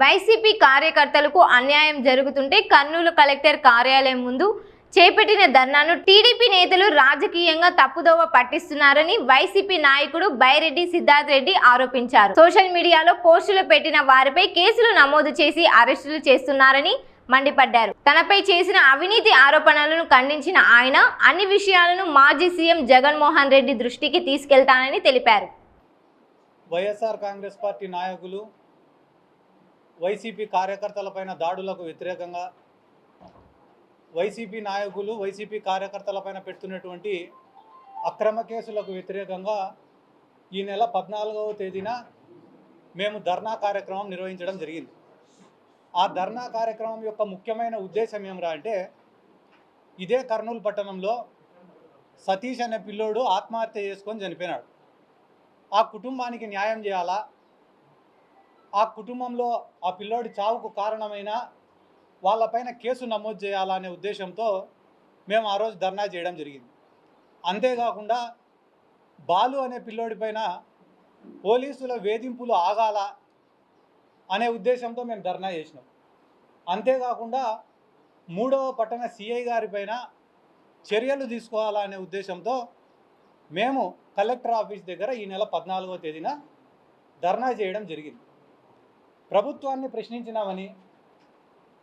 YCP కార్యకర్తలకు అన్యాయం జరుగుతుంటే కర్నూలు కలెక్టర్ కార్యాలయం ముందు చేపట్టిన ధర్నాను టీడీపీ నేతలు రాజకీయంగా తప్పుదోవ పట్టిస్తున్నారని వైసీపీ నాయకుడు బైరెడ్డి సిద్ధార్థ్ రెడ్డి ఆరోపించారు. సోషల్ మీడియాలో పోస్టులు పెట్టిన వారిపై కేసులు నమోదు చేసి అరెస్టులు చేస్తున్నారని మండిపడ్డారు. తనపై చేసిన అవినీతి ఆరోపణలను ఖండించిన ఆయన అన్ని విషయాలను మాజీ సీఎం జగన్మోహన్ రెడ్డి దృష్టికి తీసుకెళ్తానని తెలిపారు. వైఎస్ఆర్ కాంగ్రెస్ పార్టీ నాయకులు వైసీపీ కార్యకర్తలపైన దాడులకు వ్యతిరేకంగా వైసీపీ నాయకులు వైసీపీ కార్యకర్తలపైన పెడుతున్నటువంటి అక్రమ కేసులకు వ్యతిరేకంగా ఈ నెల 14వ తేదీన మేము ధర్నా కార్యక్రమం నిర్వహించడం జరిగింది. ఆ ధర్నా కార్యక్రమం యొక్క ముఖ్యమైన ఉద్దేశం ఏమిరా అంటే, ఇదే కర్నూలు పట్టణంలో సతీష్ అనే పిల్లోడు ఆత్మహత్య చేసుకొని చనిపోయినాడు. ఆ కుటుంబానికి న్యాయం చేయాలా, ఆ కుటుంబంలో ఆ పిల్లోడి చావుకు కారణమైన వాళ్ళపైన కేసు నమోదు చేయాలా అనే ఉద్దేశంతో మేము ఆ రోజు ధర్నా చేయడం జరిగింది. అంతేకాకుండా బాలు అనే పిల్లోడిపైన పోలీసుల వేధింపులు ఆగాల అనే ఉద్దేశంతో మేము ధర్నా చేసినాం. అంతేకాకుండా 3వ పట్టణ సిఐ గారిపైన చర్యలు తీసుకోవాలా అనే ఉద్దేశంతో మేము కలెక్టర్ ఆఫీస్ దగ్గర ఈ నెల 14వ తేదీన ధర్నా చేయడం జరిగింది. ప్రభుత్వాన్ని ప్రశ్నించినామని,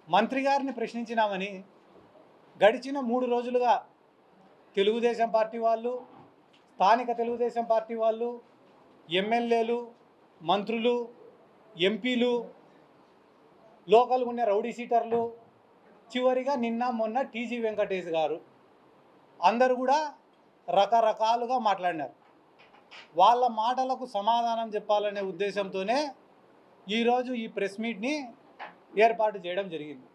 మంత్రి గారిని ప్రశ్నించినామని గడిచిన 3 రోజులుగా తెలుగుదేశం పార్టీ వాళ్ళు, స్థానిక తెలుగుదేశం పార్టీ వాళ్ళు, ఎమ్మెల్యేలు, మంత్రులు, ఎంపీలు, లోకల్ ఉన్న రౌడీ సీటర్లు, చివరిగా నిన్న మొన్న టీజీ వెంకటేష్ గారు అందరూ కూడా రకరకాలుగా మాట్లాడినారు. వాళ్ళ మాటలకు సమాధానం చెప్పాలనే ఉద్దేశంతోనే ఈరోజు ఈ ప్రెస్ మీట్ని ఏర్పాటు చేయడం జరిగింది.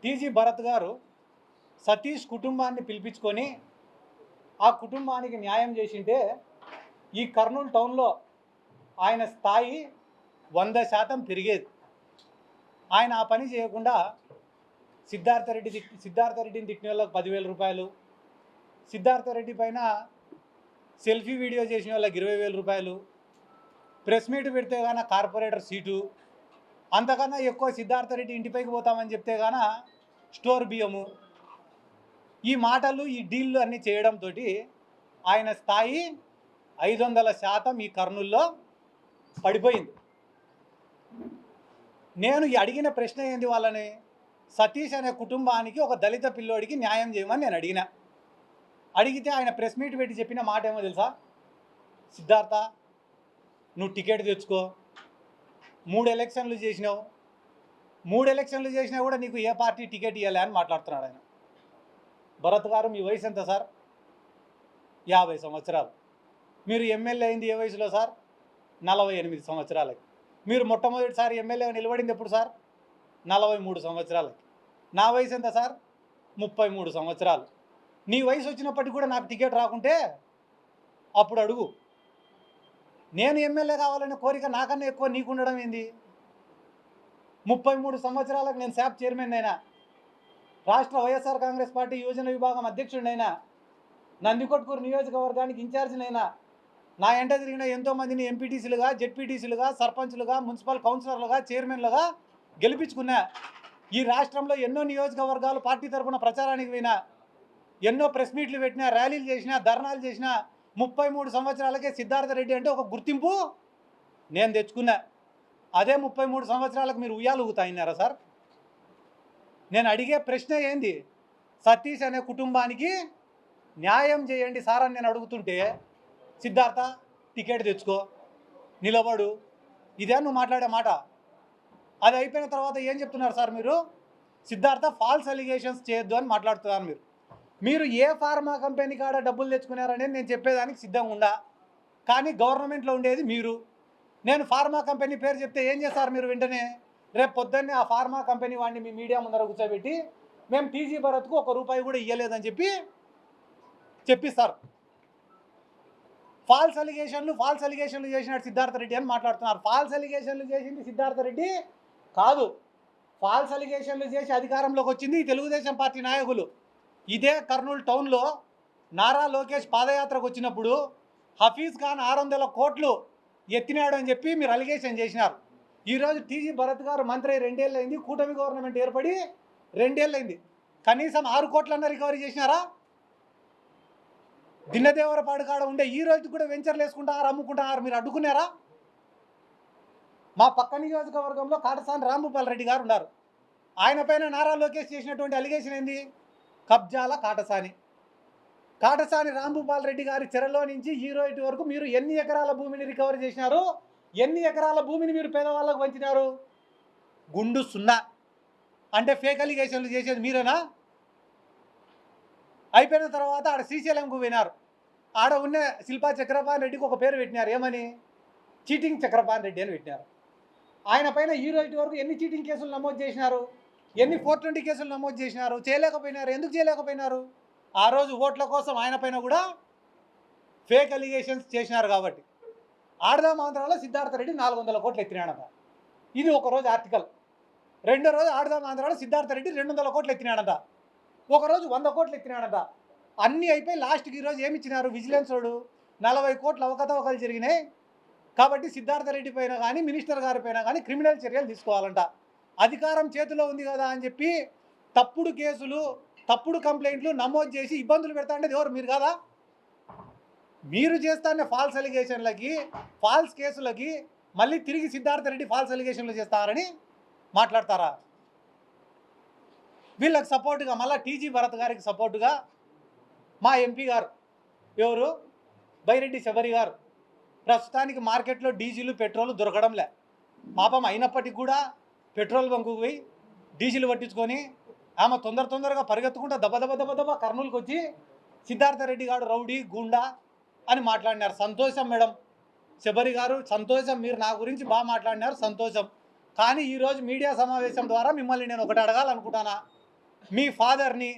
టీజీ భరత్ గారు సతీష్ కుటుంబాన్ని పిలిపించుకొని ఆ కుటుంబానికి న్యాయం చేసింటే ఈ కర్నూలు టౌన్లో ఆయన స్థాయి 100% పెరిగేది. ఆయన ఆ పని చేయకుండా సిద్ధార్థ రెడ్డిని తిట్టిన వాళ్ళకి 10,000 రూపాయలు, సిద్ధార్థ రెడ్డి పైన సెల్ఫీ వీడియో చేసిన వాళ్ళకి 20,000 రూపాయలు, ప్రెస్ మీట్ పెడితే గాన కార్పొరేటర్ సీటు, అంతకన్నా ఎక్కువ సిద్ధార్థ రెడ్డి ఇంటిపైకి పోతామని చెప్తే గాన స్టోర్ బియ్యము, ఈ మాటలు ఈ డీల్లు అన్నీ చేయడంతో ఆయన స్థాయి 500% ఈ కర్నూల్లో పడిపోయింది. నేను అడిగిన ప్రశ్న ఏంది, వాళ్ళని సతీష్ అనే కుటుంబానికి ఒక దళిత పిల్లోడికి న్యాయం చేయమని నేను అడిగితే ఆయన ప్రెస్ మీట్ పెట్టి చెప్పిన మాట ఏమో తెలుసా, సిద్ధార్థ నువ్వు టికెట్ తెచ్చుకో, 3 ఎలక్షన్లు చేసినావు, 3 ఎలక్షన్లు చేసినా కూడా నీకు ఏ పార్టీ టికెట్ ఇవ్వలే అని మాట్లాడుతున్నాడు ఆయన. భరత్ గారు మీ వయసు ఎంత సార్? 50 సంవత్సరాలు. మీరు ఎమ్మెల్యే అయింది ఏ వయసులో సార్? 48 సంవత్సరాలకి. మీరు మొట్టమొదటిసారి ఎమ్మెల్యే నిలబడింది ఎప్పుడు సార్? 43 సంవత్సరాలకి. నా వయసు ఎంత సార్? 33 సంవత్సరాలు. నీ వయసు వచ్చినప్పటికి కూడా నాకు టికెట్ రాకుంటే అప్పుడు అడుగు. నేను ఎమ్మెల్యే కావాలనే కోరిక నాకన్నా ఎక్కువ నీకు ఉండడం ఏంది? 33 సంవత్సరాలకు నేను శాప్ చైర్మన్ అయినా, రాష్ట్ర వైఎస్ఆర్ కాంగ్రెస్ పార్టీ యువజన విభాగం అధ్యక్షుడినైనా, నందికొట్కూరు నియోజకవర్గానికి ఇన్ఛార్జినైనా, నా ఎంట తిరిగిన ఎంతోమందిని ఎంపీటీసీలుగా, జెడ్పీటీసీలుగా, సర్పంచ్లుగా, మున్సిపల్ కౌన్సిలర్లుగా, చైర్మన్లుగా గెలిపించుకున్నా. ఈ రాష్ట్రంలో ఎన్నో నియోజకవర్గాలు పార్టీ తరఫున ప్రచారానికి పోయినా, ఎన్నో ప్రెస్ మీట్లు పెట్టినా, ర్యాలీలు చేసినా, ధర్నాలు చేసినా, 33 సంవత్సరాలకే సిద్ధార్థ రెడ్డి అంటే ఒక గుర్తింపు నేను తెచ్చుకున్నా. అదే 33 సంవత్సరాలకు మీరు ఉయ్యాలు ఊగుతాయినారా సార్? నేను అడిగే ప్రశ్న ఏంది, సతీష్ అనే కుటుంబానికి న్యాయం చేయండి సార్ అని నేను అడుగుతుంటే, సిద్ధార్థ టికెట్ తెచ్చుకో, నిలబడు, ఇదే నువ్వు మాట్లాడే మాట. అది అయిపోయిన తర్వాత ఏం చెప్తున్నారు సార్ మీరు? సిద్ధార్థ ఫాల్స్ అలిగేషన్స్ చేయొద్దు అని మాట్లాడుతున్నారు. మీరు ఏ ఫార్మా కంపెనీ కాడ డబ్బులు తెచ్చుకున్నారనేది నేను చెప్పేదానికి సిద్ధంగా ఉండా, కానీ గవర్నమెంట్లో ఉండేది మీరు. నేను ఫార్మా కంపెనీ పేరు చెప్తే ఏం చేస్తారు మీరు? వెంటనే రేపు పొద్దున్నే ఆ ఫార్మా కంపెనీ వాడిని మీ మీడియా ముందర కూర్చోబెట్టి మేము టీజీ భరత్కు ₹1 కూడా ఇవ్వలేదని చెప్పిస్తారు. ఫాల్స్ అలిగేషన్లు చేసినాడు సిద్ధార్థ రెడ్డి అని మాట్లాడుతున్నారు. ఫాల్స్ అలిగేషన్లు చేసింది సిద్ధార్థ రెడ్డి కాదు. ఫాల్స్ అలిగేషన్లు చేసి అధికారంలోకి వచ్చింది ఈ తెలుగుదేశం పార్టీ నాయకులు. ఇదే కర్నూలు టౌన్లో నారా లోకేష్ పాదయాత్రకు వచ్చినప్పుడు హఫీజ్ ఖాన్ 600 కోట్లు ఎత్తినాడు అని చెప్పి మీరు అలిగేషన్ చేసినారు. ఈరోజు టీజీ భరత్ గారు మంత్రి 2 ఏళ్ళు అయింది, కూటమి గవర్నమెంట్ ఏర్పడి 2 ఏళ్ళు అయింది. కనీసం 6 కోట్లన్నా రికవరీ చేసినారా? దిన్నదేవరపాడు కాడ ఉండే ఈ రోజు కూడా వెంచర్లు వేసుకుంటారు, అమ్ముకుంటారు, మీరు అడ్డుకున్నారా? మా పక్క నియోజకవర్గంలో కాటసాని రాంభూపాల్ రెడ్డి గారు ఉన్నారు. ఆయన పైన నారా లోకేష్ చేసినటువంటి అలిగేషన్ ఏంది? కబ్జాల కాటసాని రాంభూపాల్ రెడ్డి గారి చెరలో నుంచి ఈ రోజు వరకు మీరు ఎన్ని ఎకరాల భూమిని రికవరీ చేసినారు? ఎన్ని ఎకరాల భూమిని మీరు పేదవాళ్ళకు పంచినారు? గుండు 0. అంటే ఫేక్ అలిగేషన్లు చేసేది మీరేనా? అయిపోయిన తర్వాత ఆడ శ్రీశైలంకు పోయినారు. ఆడ ఉన్న శిల్పా చక్రపాణి రెడ్డికి ఒక పేరు పెట్టినారు, ఏమని? చీటింగ్ చక్రపాణి రెడ్డి అని పెట్టినారు. ఆయన పైన ఈ రోజు వరకు ఎన్ని చీటింగ్ కేసులు నమోదు చేసినారు? ఎన్ని 420 కేసులు నమోదు చేసినారు? చేయలేకపోయినారు. ఎందుకు చేయలేకపోయినారు? ఆ రోజు ఓట్ల కోసం ఆయన పైన కూడా ఫేక్ అలిగేషన్స్ చేసినారు కాబట్టి. ఆడదాం ఆంధ్రాలో సిద్ధార్థ రెడ్డి 400 కోట్లు ఎత్తినాడంట. ఇది ఒకరోజు ఆర్టికల్. రెండో రోజు ఆడదాం ఆంధ్రాలో సిద్ధార్థ రెడ్డి 200 కోట్లు ఎత్తినాడంట. ఒకరోజు 100 కోట్లు ఎత్తినాడంట. అన్నీ అయిపోయి లాస్ట్కి ఈరోజు ఏమి ఇచ్చినారు? విజిలెన్స్ వాడు 40 కోట్ల అవకతవకలు జరిగినాయి కాబట్టి సిద్ధార్థ రెడ్డి పైన కానీ మినిస్టర్ గారి పైన కానీ క్రిమినల్ చర్యలు తీసుకోవాలంట. అధికారం చేతిలో ఉంది కదా అని చెప్పి తప్పుడు కేసులు, తప్పుడు కంప్లైంట్లు నమోదు చేసి ఇబ్బందులు పెడతా అంటే ఎవరు? మీరు కదా. మీరు చేస్తానే ఫాల్స్ అలిగేషన్లకి, ఫాల్స్ కేసులకి మళ్ళీ తిరిగి సిద్ధార్థ రెడ్డి ఫాల్స్ అలిగేషన్లు చేస్తారని మాట్లాడతారా? వీళ్ళకి సపోర్టుగా మళ్ళీ టీజీ భరత్ గారికి సపోర్టుగా మా ఎంపీ గారు ఎవరు? బైరెడ్డి శబరి గారు. ప్రస్తుతానికి మార్కెట్లో డీజిల్ పెట్రోల్ దొరకడంలే. పాపం అయినప్పటికీ కూడా పెట్రోల్ బంకు పోయి డీజిల్ పట్టించుకొని ఆమె తొందరగా పరిగెత్తుకుంటా దెబ్బ కర్నూలుకి వచ్చి సిద్ధార్థ రెడ్డి గారు రౌడీ గూండా అని మాట్లాడినారు. సంతోషం మేడం శబరి గారు, సంతోషం. మీరు నా గురించి బాగా మాట్లాడినారు, సంతోషం. కానీ ఈరోజు మీడియా సమావేశం ద్వారా మిమ్మల్ని నేను ఒకటి అడగాలనుకుంటానా. మీ ఫాదర్ని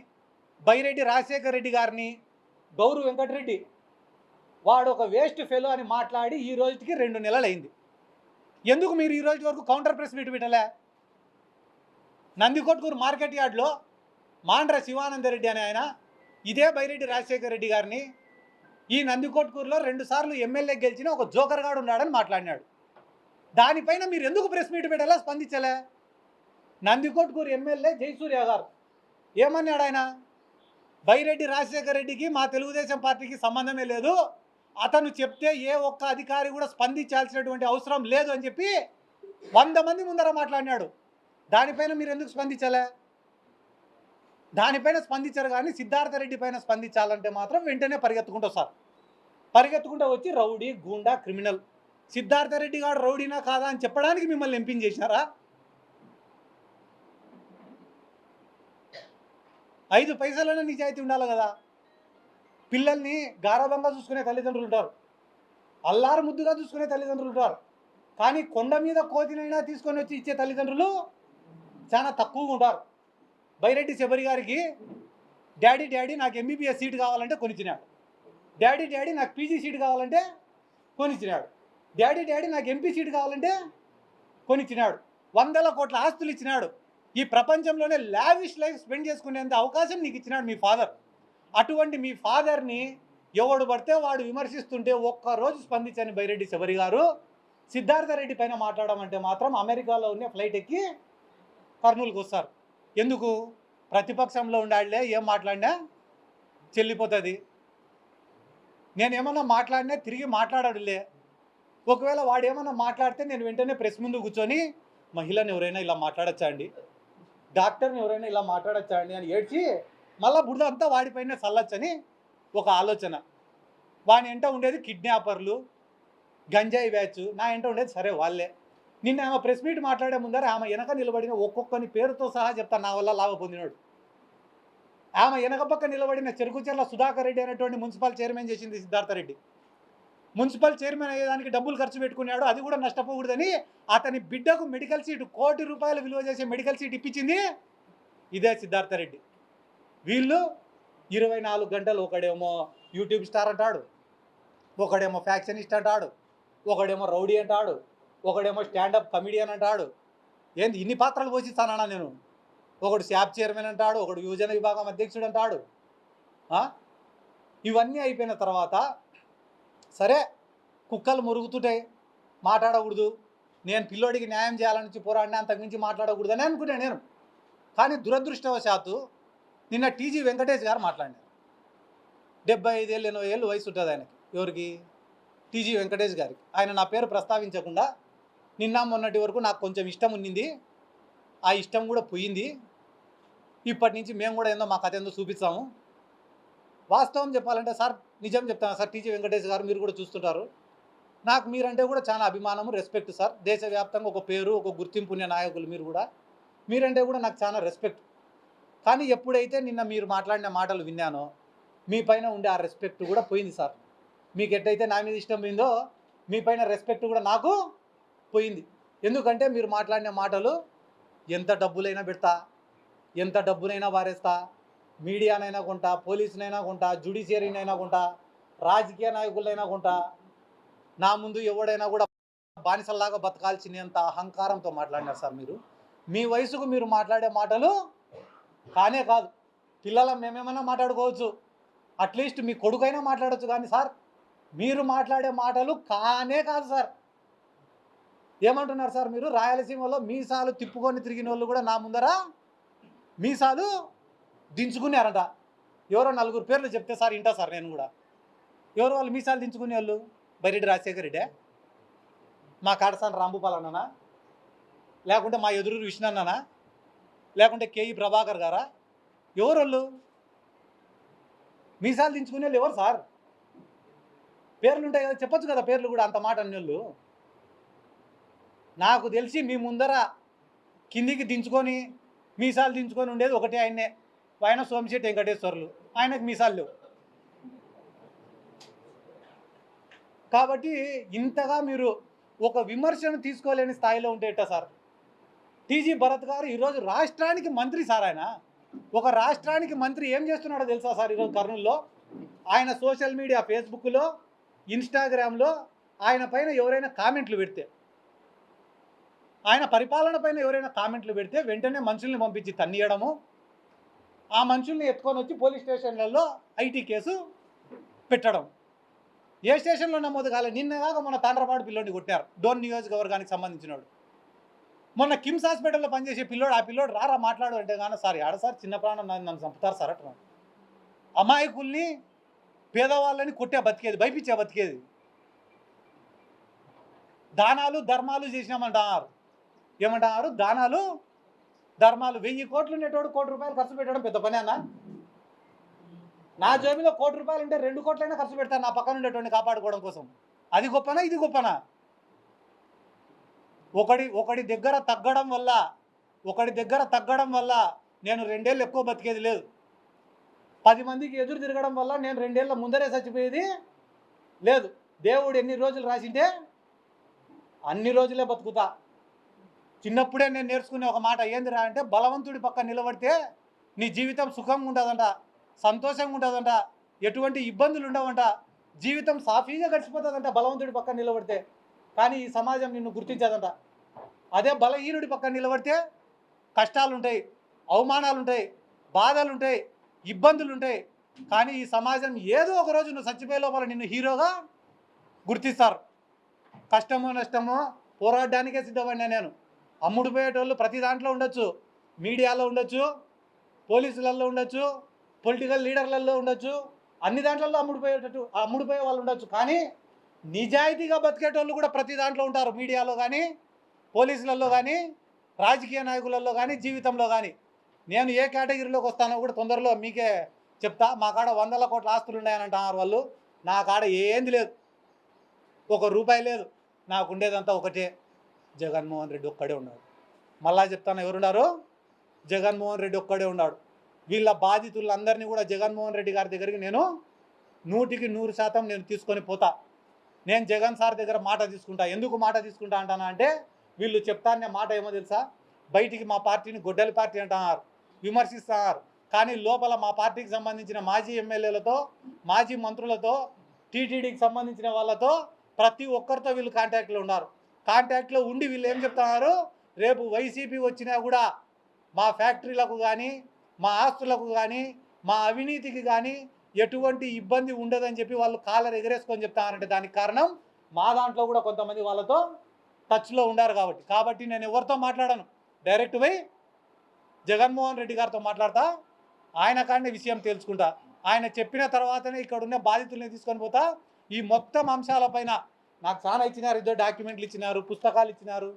బైరెడ్డి రాజశేఖర్ రెడ్డి గారిని గౌరు వెంకటరెడ్డి వాడు ఒక వేస్ట్ ఫెలో అని మాట్లాడి ఈ రోజుకి 2 నెలలు అయింది. ఎందుకు మీరు ఈ రోజు వరకు కౌంటర్ ప్రెస్ మీట్ పెట్టలే? నందికొట్కూరు మార్కెట్ యార్డ్లో మాండ్ర శివానందరెడ్డి అనే ఆయన ఇదే బైరెడ్డి రాజశేఖర్ రెడ్డి గారిని ఈ నందికొట్కూరులో 2 సార్లు ఎమ్మెల్యే గెలిచిన ఒక జోకర్ గాడు ఉన్నాడని మాట్లాడినాడు. దానిపైన మీరు ఎందుకు ప్రెస్ మీట్ పెట్టాలా? స్పందించలే. నందికొట్కూరు ఎమ్మెల్యే జయసూర్య గారు ఏమన్నాడు? ఆయన బైరెడ్డి రాజశేఖర్ రెడ్డికి మా తెలుగుదేశం పార్టీకి సంబంధమే లేదు, అతను చెప్తే ఏ ఒక్క అధికారి కూడా స్పందించాల్సినటువంటి అవసరం లేదు అని చెప్పి 100 మంది ముందర మాట్లాడినాడు. దానిపైన మీరు ఎందుకు స్పందించలే? దానిపైన స్పందించారు. కానీ సిద్ధార్థ రెడ్డి పైన స్పందించాలంటే మాత్రం వెంటనే పరిగెత్తుకుంటూ వస్తారు. పరిగెత్తుకుంటూ వచ్చి రౌడీ గూండా క్రిమినల్. సిద్ధార్థ రెడ్డి గారు రౌడీనా కాదా అని చెప్పడానికి మిమ్మల్ని ఎంపిక చేసినారా? 5 పైసలైనా నిజాయితీ ఉండాలి కదా. పిల్లల్ని గారాబంగా చూసుకునే తల్లిదండ్రులు ఉంటారు, అల్లారు ముద్దుగా చూసుకునే తల్లిదండ్రులు ఉంటారు. కానీ కొండ మీద కోతినైనా తీసుకొని వచ్చి ఇచ్చే తల్లిదండ్రులు చాలా తక్కువగా ఉంటారు. బైరెడ్డి శబరి గారికి డాడీ నాకు ఎంబీబీఎస్ సీట్ కావాలంటే కొనిచ్చినాడు. డాడీ నాకు పీజీ సీట్ కావాలంటే కొనిచ్చినాడు. డాడీ నాకు ఎంపీ సీట్ కావాలంటే కొనిచ్చినాడు. 100 కోట్ల ఆస్తులు ఇచ్చినాడు. ఈ ప్రపంచంలోనే లావిష్ లైఫ్ స్పెండ్ చేసుకునేంత అవకాశం నీకు ఇచ్చినాడు మీ ఫాదర్. అటువంటి మీ ఫాదర్ని ఎవడు పడితే వాడు విమర్శిస్తుంటే ఒక్కరోజు స్పందించని బైరెడ్డి శబరి గారు సిద్ధార్థ రెడ్డి పైన మాట్లాడమంటే మాత్రం అమెరికాలో ఉన్న ఫ్లైట్ ఎక్కి కర్నూలుకు వస్తారు. ఎందుకు? ప్రతిపక్షంలో ఉండాలే, ఏం మాట్లాడినా చెల్లిపోతుంది. నేనేమన్నా మాట్లాడినా తిరిగి మాట్లాడాడులే. ఒకవేళ వాడు ఏమన్నా మాట్లాడితే నేను వెంటనే ప్రెస్ ముందు కూర్చొని మహిళని ఎవరైనా ఇలా మాట్లాడచ్చా అండి, డాక్టర్ని ఎవరైనా ఇలా మాట్లాడచ్చా అండి అని ఏడ్చి మళ్ళీ బురద అంతా వాడిపైన చల్లొచ్చని ఒక ఆలోచన. వాని ఎంట ఉండేది కిడ్నాపర్లు, గంజాయి బ్యాచ్. నా ఎంట ఉండేది సరే వాళ్ళే. నిన్న ఆమె ప్రెస్ మీట్ మాట్లాడే ముందర ఆమె వెనక నిలబడిన ఒక్కొక్కని పేరుతో సహా చెప్తాను నా వల్ల లాభ పొందినాడు. ఆమె వెనక పక్క నిలబడిన చెరుకుచెర్ల సుధాకర్ రెడ్డి అనేటువంటి మున్సిపల్ చైర్మన్ చేసింది సిద్ధార్థ రెడ్డి. మున్సిపల్ చైర్మన్ అయ్యేదానికి డబ్బులు ఖర్చు పెట్టుకున్నాడు, అది కూడా నష్టపోకూడదని అతని బిడ్డకు మెడికల్ సీట్, 1 కోటి రూపాయలు విలువ చేసే మెడికల్ సీట్ ఇప్పించింది ఇదే సిద్ధార్థ రెడ్డి. వీళ్ళు 24 గంటలు ఒకడేమో యూట్యూబ్ స్టార్ అంటాడు, ఒకడేమో ఫ్యాక్షనిస్ట్ అంటాడు, ఒకడేమో రౌడీ అంటాడు, ఒకడేమో స్టాండప్ కమిడియన్ అంటాడు. ఏంది ఇన్ని పాత్రలు పోషిస్తానా నేను? ఒకడు శాప్ చైర్మన్ అంటాడు, ఒకడు యువజన విభాగం అధ్యక్షుడు అంటాడు. ఇవన్నీ అయిపోయిన తర్వాత సరే కుక్కలు మురుగుతుంటాయి, మాట్లాడకూడదు, నేను పిల్లోడికి న్యాయం చేయాలని పోరాడిని, అంతకుమించి మాట్లాడకూడదని అనుకున్నాను నేను. కానీ దురదృష్టవశాత్తు నిన్న టీజీ వెంకటేష్ గారు మాట్లాడినారు. 75 ఏళ్ళు 80 ఏళ్ళు వయసు ఉంటుంది ఆయనకి. ఎవరికి? టీజీ వెంకటేష్ గారికి. ఆయన నా పేరు ప్రస్తావించకుండా నిన్న మొన్నటి వరకు నాకు కొంచెం ఇష్టం ఉన్నింది, ఆ ఇష్టం కూడా పోయింది, ఇప్పటి నుంచి మేము కూడా ఏందో మా కథ ఏందో చూపిస్తాము. వాస్తవం చెప్పాలంటే సార్, నిజం చెప్తాను సార్, టీజీ వెంకటేష్ గారు మీరు కూడా చూస్తుంటారు, నాకు మీరంటే కూడా చాలా అభిమానము, రెస్పెక్ట్ సార్. దేశవ్యాప్తంగా ఒక పేరు, ఒక గుర్తింపు ఉన్న నాయకులు మీరు కూడా. మీరంటే కూడా నాకు చాలా రెస్పెక్ట్. కానీ ఎప్పుడైతే నిన్న మీరు మాట్లాడిన మాటలు విన్నానో మీ పైన ఉండే ఆ రెస్పెక్ట్ కూడా పోయింది సార్. మీకు ఎట్టయితే నా మీద ఇష్టం పోయిందో మీ పైన రెస్పెక్ట్ కూడా నాకు పోయింది. ఎందుకంటే మీరు మాట్లాడిన మాటలు ఎంత డబ్బులైనా పెడతా, ఎంత డబ్బునైనా వారేస్తా, మీడియానైనా కొంటా, పోలీసునైనా కొంటా, జ్యుడిషియరీనైనా కొంటా, రాజకీయ నాయకులైనా కొంటా, నా ముందు ఎవడైనా కూడా బానిసల్లాగా బతకాల్సినంత అహంకారంతో మాట్లాడినారు సార్ మీరు. మీ వయసుకు మీరు మాట్లాడే మాటలు కానే కాదు. పిల్లల మేమేమైనా మాట్లాడుకోవచ్చు, అట్లీస్ట్ మీ కొడుకైనా మాట్లాడవచ్చు, కానీ సార్ మీరు మాట్లాడే మాటలు కానే కాదు సార్. ఏమంటున్నారు సార్ మీరు? రాయలసీమలో మీసాలు తిప్పుకొని తిరిగిన వాళ్ళు కూడా నా ముందర మీసాలు దించుకున్నారంట. ఎవరో 4 పేర్లు చెప్తే సార్ ఇంటా సార్ నేను కూడా. ఎవరు వాళ్ళు మీసాలు దించుకునే వాళ్ళు? బైరెడ్డి రాజశేఖర రెడ్డే, మా కాటసాని రాంభూపాల్ అన్ననా, లేకుంటే మా ఎదురు విష్ణు అన్ననా, లేకుంటే కేఈ ప్రభాకర్ గారా? ఎవరు వాళ్ళు? మీసాలు దించుకునే వాళ్ళు ఎవరు సార్? పేర్లు ఉంటాయి కదా, చెప్పొచ్చు కదా పేర్లు కూడా. అంత మాట అన్నోళ్ళు నాకు తెలిసి మీ ముందర కిందికి దించుకొని మీసాలు దించుకొని ఉండేది ఒకటే ఆయన్నే, ఆయన సోమిశెట్టి వెంకటేశ్వర్లు. ఆయనకు మీసాలు లేవు. కాబట్టి ఇంతగా మీరు ఒక విమర్శను తీసుకోలేని స్థాయిలో ఉంటే ఎట్టా సార్? టీజీ భరత్ గారు ఈరోజు రాష్ట్రానికి మంత్రి సార్. ఆయన ఒక రాష్ట్రానికి మంత్రి ఏం చేస్తున్నాడో తెలుసా సార్? ఈరోజు కర్నూలులో ఆయన సోషల్ మీడియా, ఫేస్బుక్లో, ఇన్స్టాగ్రామ్లో ఆయన పైన ఎవరైనా కామెంట్లు పెడితే, ఆయన పరిపాలన పైన ఎవరైనా కామెంట్లు పెడితే వెంటనే మనుషుల్ని పంపించి తన్నియడము, ఆ మనుషుల్ని ఎత్తుకొని వచ్చి పోలీస్ స్టేషన్లలో ఐటీ కేసు పెట్టడం. ఏ స్టేషన్లో నమోదు కాలేదు. నిన్నగాక మన తాండ్రపాడు పిల్లోడిని కొట్టారు, డోన్ నియోజకవర్గానికి సంబంధించినోడు. మొన్న కిమ్స్ హాస్పిటల్లో పనిచేసే పిల్లోడు, ఆ పిల్లోడు రారా మాట్లాడు అంటే కానీ సార్ ఆడ సార్ చిన్న ప్రాణం నన్ను చంపుతారు సార్ అట్లా. అమాయకుల్ని, పేదవాళ్ళని కొట్టే బతికేది, భయపించే బతికేది. దానాలు ధర్మాలు చేసినామంటారు. ఏమంటారు? దానాలు ధర్మాలు. 1000 కోట్లు ఉండేటోడు 1 కోటి రూపాయలు ఖర్చు పెట్టడం పెద్ద పని అన్న? నా జేబులో 1 కోటి రూపాయలు ఉంటే 2 కోట్లైనా ఖర్చు పెడతాను నా పక్కన ఉండేటోడిని కాపాడుకోవడం కోసం. అది గొప్పనా? ఇది గొప్పనా? ఒకడి దగ్గర తగ్గడం వల్ల నేను 2 ఏళ్ళు ఎక్కువ బతికేది లేదు. 10 మందికి ఎదురు తిరగడం వల్ల నేను 2 ఏళ్ళ ముందరే చచ్చిపోయేది లేదు. దేవుడు ఎన్ని రోజులు రాసింటే అన్ని రోజులే బతుకుతా. చిన్నప్పుడే నేను నేర్చుకునే ఒక మాట ఏందిరా అంటే, బలవంతుడి పక్క నిలబడితే నీ జీవితం సుఖంగా ఉంటుందంట, సంతోషంగా ఉంటుందంట, ఎటువంటి ఇబ్బందులు ఉండవంట, జీవితం సాఫీగా గడిచిపోతుందంట బలవంతుడి పక్క నిలబడితే. కానీ ఈ సమాజం నిన్ను గుర్తించదంట. అదే బలహీనుడి పక్క నిలబడితే కష్టాలు ఉంటాయి, అవమానాలు ఉంటాయి, బాధలు ఉంటాయి, ఇబ్బందులు ఉంటాయి. కానీ ఈ సమాజం ఏదో ఒక రోజు నువ్వు చచ్చిపోయే లోపల నిన్ను హీరోగా గుర్తిస్తారు. కష్టమో నష్టమో పోరాడడానికే సిద్ధపడినా నేను. అమ్ముడు పోయేటోళ్ళు ప్రతి దాంట్లో ఉండొచ్చు, మీడియాలో ఉండొచ్చు, పోలీసులలో ఉండొచ్చు, పొలిటికల్ లీడర్లలో ఉండొచ్చు, అన్ని దాంట్లలో అమ్ముడుపోయే వాళ్ళు ఉండొచ్చు. కానీ నిజాయితీగా బతికేటోళ్ళు కూడా ప్రతి దాంట్లో ఉంటారు, మీడియాలో కానీ, పోలీసులలో కానీ, రాజకీయ నాయకులలో కానీ, జీవితంలో కానీ. నేను ఏ కేటగిరీలోకి వస్తానో కూడా తొందరలో మీకే చెప్తా. మా కాడ 100ల కోట్ల ఆస్తులు ఉన్నాయని అంటున్నారు వాళ్ళు. నా కాడ ఏంది లేదు, 1 రూపాయి లేదు. నాకు ఉండేదంతా ఒకటే, జగన్మోహన్ రెడ్డి ఒక్కడే ఉన్నాడు. మళ్ళా చెప్తాను, ఎవరున్నారు? జగన్మోహన్ రెడ్డి ఒక్కడే ఉన్నాడు. వీళ్ళ బాధితులందరినీ కూడా జగన్మోహన్ రెడ్డి గారి దగ్గరికి నేను 100కి 100% నేను తీసుకొని పోతా. నేను జగన్ సార్ దగ్గర మాట తీసుకుంటా. ఎందుకు మాట తీసుకుంటా అంటానా అంటే, వీళ్ళు చెప్తానే మాట ఏమో తెలుసా? బయటికి మా పార్టీని గొడ్డలి పార్టీ అంటున్నారు, విమర్శిస్తున్నారు. కానీ లోపల మా పార్టీకి సంబంధించిన మాజీ ఎమ్మెల్యేలతో, మాజీ మంత్రులతో, టీటీడీకి సంబంధించిన వాళ్ళతో ప్రతి ఒక్కరితో వీళ్ళు కాంటాక్ట్లో ఉన్నారు. కాంటాక్ట్లో ఉండి వీళ్ళు ఏం చెప్తున్నారు? రేపు వైసీపీ వచ్చినా కూడా మా ఫ్యాక్టరీలకు కానీ, మా ఆస్తులకు కానీ, మా అవినీతికి కానీ ఎటువంటి ఇబ్బంది ఉండదని చెప్పి వాళ్ళు కాలర్ ఎగరేసుకొని చెప్తారంటే దానికి కారణం మా దాంట్లో కూడా కొంతమంది వాళ్ళతో టచ్లో ఉండారు కాబట్టి నేను ఎవరితో మాట్లాడాను, డైరెక్ట్ పోయి జగన్మోహన్ రెడ్డి గారితో మాట్లాడతా, ఆయన కాడనే విషయం తెలుసుకుంటా. ఆయన చెప్పిన తర్వాతనే ఇక్కడ ఉన్న బాధితుల్ని తీసుకొని పోతా. ఈ మొత్తం అంశాలపైన నాకు చాలా ఇచ్చినారు, ఇద్దరు డాక్యుమెంట్లు ఇచ్చినారు, పుస్తకాలు ఇచ్చినారు.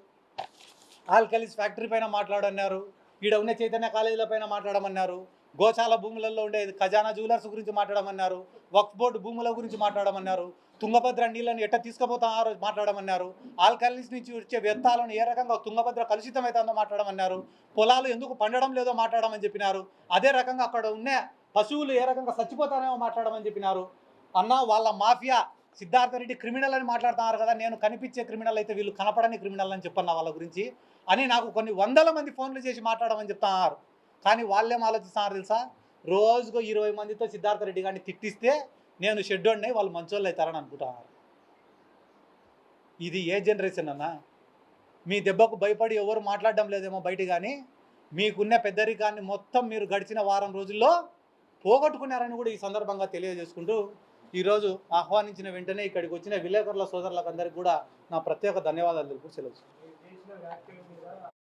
ఆల్కలీస్ ఫ్యాక్టరీ పైన మాట్లాడన్నారు, ఈడ ఉన్న చైతన్య కాలేజీల పైన మాట్లాడమన్నారు, గోశాల భూములలో ఉండే ఖజానా జ్యువెలర్స్ గురించి మాట్లాడమన్నారు, వక్ఫ్ బోర్డు భూముల గురించి మాట్లాడమన్నారు, తుంగభద్ర నీళ్ళని ఎట్ట తీసుకుపోతారో మాట్లాడమన్నారు, ఆల్కలీస్ నుంచి వచ్చే వ్యర్థాలను ఏ రకంగా తుంగభద్ర కలుషితమవుతుందో మాట్లాడమన్నారు, పొలాలు ఎందుకు పండడం లేదో మాట్లాడమని చెప్పినారు, అదే రకంగా అక్కడ ఉన్న పశువులు ఏ రకంగా చచ్చిపోతారేమో మాట్లాడమని చెప్పినారు. అన్న వాళ్ళ మాఫియా సిద్ధార్థ రెడ్డి క్రిమినల్ అని మాట్లాడుతున్నారు కదా, నేను కనిపించే క్రిమినల్ అయితే వీళ్ళు కనపడని క్రిమినల్ అని చెప్పన్నా వాళ్ళ గురించి అని నాకు కొన్ని వందల మంది ఫోన్లు చేసి మాట్లాడమని చెప్తున్నారు. కానీ వాళ్ళేం ఆలోచిస్తున్నారు తెలుసా, రోజుకు 20 మందితో సిద్ధార్థ రెడ్డి గారిని తిట్టిస్తే నేను షెడ్యూల్ని వాళ్ళు మంచోళ్ళు అవుతారని అనుకుంటున్నారు. ఇది ఏ జనరేషన్ అన్న? మీ దెబ్బకు భయపడి ఎవరు మాట్లాడడం లేదేమో బయట, కానీ మీకున్న పెద్దరికాన్ని మొత్తం మీరు గడిచిన వారం రోజుల్లో పోగొట్టుకున్నారని కూడా ఈ సందర్భంగా తెలియజేసుకుంటూ ఈరోజు ఆహ్వానించిన వెంటనే ఇక్కడికి వచ్చిన విలేకరుల సోదరులకు అందరికీ కూడా నా ప్రత్యేక ధన్యవాదాలు తెలుపు సెలవు.